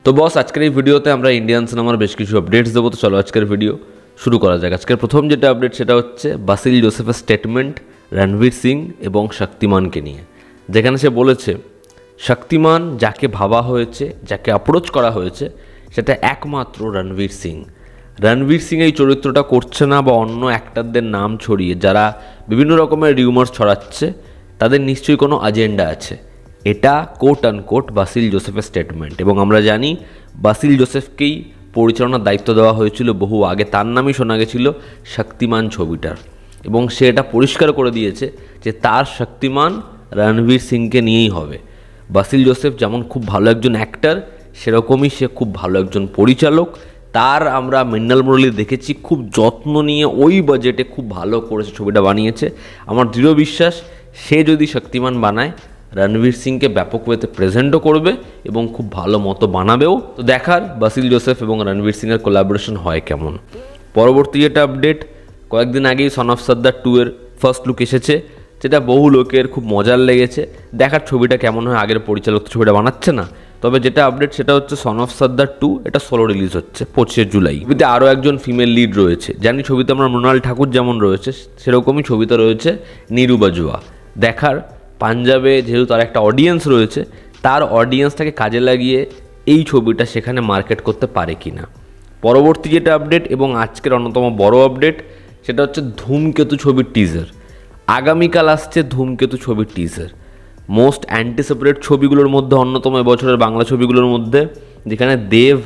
তো বস আজকের এই ভিডিওতে আমরা ইন্ডিয়ান সিনেমার বেশ কিছু আপডেটস দেবো। তো চলো আজকের ভিডিও শুরু করা যাক। আজকের প্রথম যেটা আপডেট সেটা হচ্ছে বাসিল জোসেফের স্টেটমেন্ট রণবীর সিং এবং শক্তিমানকে নিয়ে, যেখানে সে বলেছে শক্তিমান যাকে ভাবা হয়েছে, যাকে অ্যাপ্রোচ করা হয়েছে সেটা একমাত্র রণবীর সিং। রণবীর সিং এই চরিত্রটা করছে না বা অন্য অ্যাক্টরদের নাম ছড়িয়ে যারা বিভিন্ন রকমের রিউমার্স ছড়াচ্ছে তাদের নিশ্চয়ই কোনো এজেন্ডা আছে। এটা কোট আনকোট বাসিল জোসেফের স্টেটমেন্ট, এবং আমরা জানি বাসিল জোসেফকেই পরিচালনার দায়িত্ব দেওয়া হয়েছিল বহু আগে, তার নামই শোনা গেছিল শক্তিমান ছবিটার, এবং সে এটা পরিষ্কার করে দিয়েছে যে তার শক্তিমান রণবীর সিংকে নিয়েই হবে। বাসিল জোসেফ যেমন খুব ভালো একজন অ্যাক্টর, সেরকমই সে খুব ভালো একজন পরিচালক। তার আমরা মৃণাল মুরলী দেখেছি খুব যত্ন নিয়ে ওই বাজেটে খুব ভালো করেছে ছবিটা বানিয়েছে। আমার দৃঢ় বিশ্বাস সে যদি শক্তিমান বানায় রণবীর সিংকে ব্যাপক ওয়েতে প্রেজেন্টও করবে এবং খুব ভালো মতো বানাবেও। তো দেখার বাসিল জোসেফ এবং রণবীর সিংয়ের কোলাবোরেশন হয় কেমন। পরবর্তী যেটা আপডেট, কয়েকদিন আগেই সন অফ সর্দার 2 এর ফার্স্ট লুক এসেছে, যেটা বহু লোকের খুব মজার লেগেছে। দেখার ছবিটা কেমন হয়, আগের পরিচালক তো ছবিটা বানাচ্ছে না। তবে যেটা আপডেট সেটা হচ্ছে সন অফ সর্দার 2 এটা সোলো রিলিজ হচ্ছে 25 জুলাই। ছবিতে আরও একজন ফিমেল লিড রয়েছে, জানি ছবিতে আমরা মৃণাল ঠাকুর যেমন রয়েছে সেরকমই ছবিতে রয়েছে নীরু বাজওয়া। দেখার পাঞ্জাবে যেহেতু তার একটা অডিয়েন্স রয়েছে, তার অডিয়েন্সটাকে কাজে লাগিয়ে এই ছবিটা সেখানে মার্কেট করতে পারে কি না। পরবর্তী যেটা আপডেট এবং আজকের অন্যতম বড় আপডেট সেটা হচ্ছে ধূমকেতু ছবির টিজার। আগামীকাল আসছে ধূমকেতু ছবির টিজার, মোস্ট অ্যান্টিসিপেটেড ছবিগুলোর মধ্যে অন্যতম এবছরের বাংলা ছবিগুলোর মধ্যে, যেখানে দেব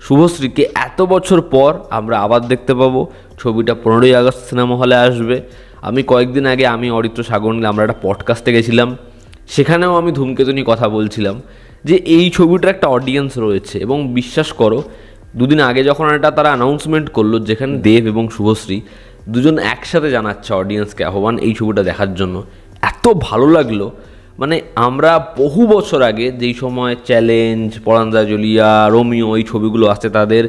শুভশ্রীকে এত বছর পর আমরা আবার দেখতে পাবো। ছবিটা 15ই আগস্ট সিনেমা হলে আসবে। আমি কয়েকদিন আগে আমি অরিত্র সাগর নিলে আমরা একটা পডকাস্টে গেছিলাম, সেখানেও আমি ধূমকেতু নিয়ে কথা বলছিলাম যে এই ছবিটার একটা অডিয়েন্স রয়েছে। এবং বিশ্বাস করো, দুদিন আগে যখন এটা তারা অ্যানাউন্সমেন্ট করলো যেখানে দেব এবং শুভশ্রী দুজন একসাথে জানাচ্ছে অডিয়েন্সকে আহ্বান এই ছবিটা দেখার জন্য, এত ভালো লাগলো। মানে আমরা বহু বছর আগে যেই সময় চ্যালেঞ্জ, পরান্দা জলিয়া, রোমিও এই ছবিগুলো আসছে তাদের,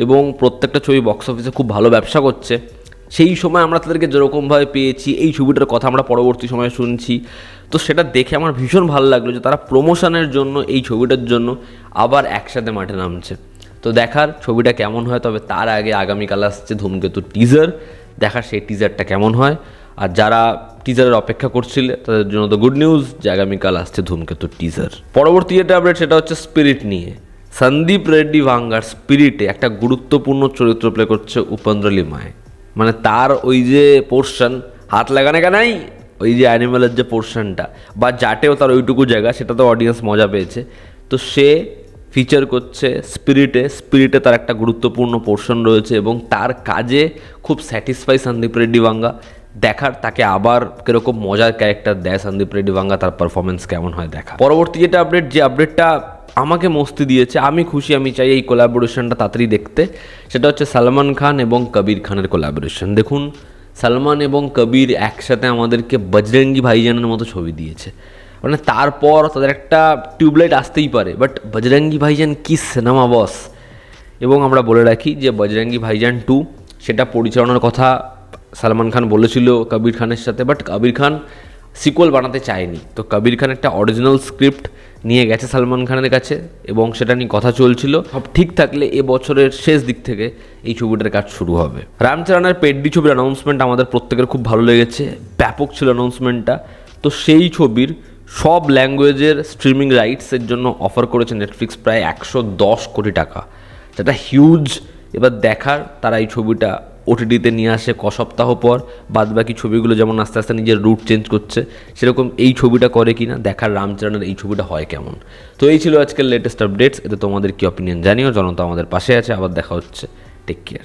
এবং প্রত্যেকটা ছবি বক্স অফিসে খুব ভালো ব্যবসা করছে, সেই সময় আমরা তাদেরকে যেরকমভাবে পেয়েছি এই ছবিটার কথা আমরা পরবর্তী সময়ে শুনছি। তো সেটা দেখে আমার ভীষণ ভালো লাগলো যে তারা প্রমোশনের জন্য এই ছবিটার জন্য আবার একসাথে মাঠে নামছে। তো দেখার ছবিটা কেমন হয়। তবে তার আগে আগামীকাল আসছে ধূমকেতু টিজার, দেখার সেই টিজারটা কেমন হয়। আর যারা টিজারের অপেক্ষা করছিল তাদের জন্য তো গুড নিউজ যে আগামীকাল আসছে ধূমকেতুর টিজার। পরবর্তী যেটা আপডেট সেটা হচ্ছে স্পিরিট নিয়ে। সন্দীপ রেড্ডি ভাঙ্গার স্পিরিটে একটা গুরুত্বপূর্ণ চরিত্র প্লে করছে উপেন্দ্র লিমায়। মানে তার ওই যে পোর্শন হাত লাগানে নাই, ওই যে অ্যানিমেলের যে পোর্শনটা বা জাটেও তার ওইটুকু জায়গা, সেটা তো অডিয়েন্স মজা পেয়েছে। তো সে ফিচার করছে স্পিরিটে তার একটা গুরুত্বপূর্ণ পোর্শন রয়েছে এবং তার কাজে খুব স্যাটিসফাই সন্দীপ রেড্ডি ভাঙ্গা। দেখার তাকে আবার কীরকম মজার ক্যারেক্টার দেয় সন্দীপ রেড্ডি ভাঙ্গা, তার পারফরমেন্স কেমন হয় দেখা। পরবর্তী যেটা আপডেট, যে আপডেটটা আমাকে মস্তি দিয়েছে, আমি খুশি, আমি চাই এই কোলাবোরেশনটা তাড়াতাড়ি দেখতে, সেটা হচ্ছে সালমান খান এবং কবির খানের কোলাবোরেশন। দেখুন, সালমান এবং কবির একসাথে আমাদেরকে বজরঙ্গি ভাইজানের মতো ছবি দিয়েছে। মানে তারপর তাদের একটা টিউবলাইট আসতেই পারে, বাট বজরঙ্গি ভাইজান কি সিনেমা বস। এবং আমরা বলে রাখি যে বজরঙ্গি ভাইজান 2 সেটা পরিচালনার কথা সালমান খান বলেছিল কবির খানের সাথে, বাট কবির খান সিকুয়েল বানাতে চায়নি। তো কবির খান একটা অরিজিনাল স্ক্রিপ্ট নিয়ে গেছে সালমান খানের কাছে এবং সেটা নিয়ে কথা চলছিল। সব ঠিক থাকলে এবছরের শেষ দিক থেকে এই ছবিটার কাজ শুরু হবে। রামচরণের পেড্ডি ছবির অ্যানাউন্সমেন্ট আমাদের প্রত্যেকের খুব ভালো লেগেছে, ব্যাপক ছিল অ্যানাউন্সমেন্টটা। তো সেই ছবির সব ল্যাঙ্গুয়েজের স্ট্রিমিং রাইটসের জন্য অফার করেছে নেটফ্লিক্স প্রায় 110 কোটি টাকা, যেটা হিউজ। এবার দেখার তারা এই ছবিটা ওটিটিতে নিয়ে আসে ক সপ্তাহ পর, বাদবাকি ছবিগুলো যেমন আস্তে আস্তে নিজের রুট চেঞ্জ করছে সেরকম এই ছবিটা করে কিনা, দেখার রামচরণের এই ছবিটা হয় কেমন। তো এই ছিল আজকের লেটেস্ট আপডেটস। এতে তোমাদের কি অপিনিয়ন জানিও, জনতা আমাদের পাশে আছে। আবার দেখা হচ্ছে, টেক কেয়ার।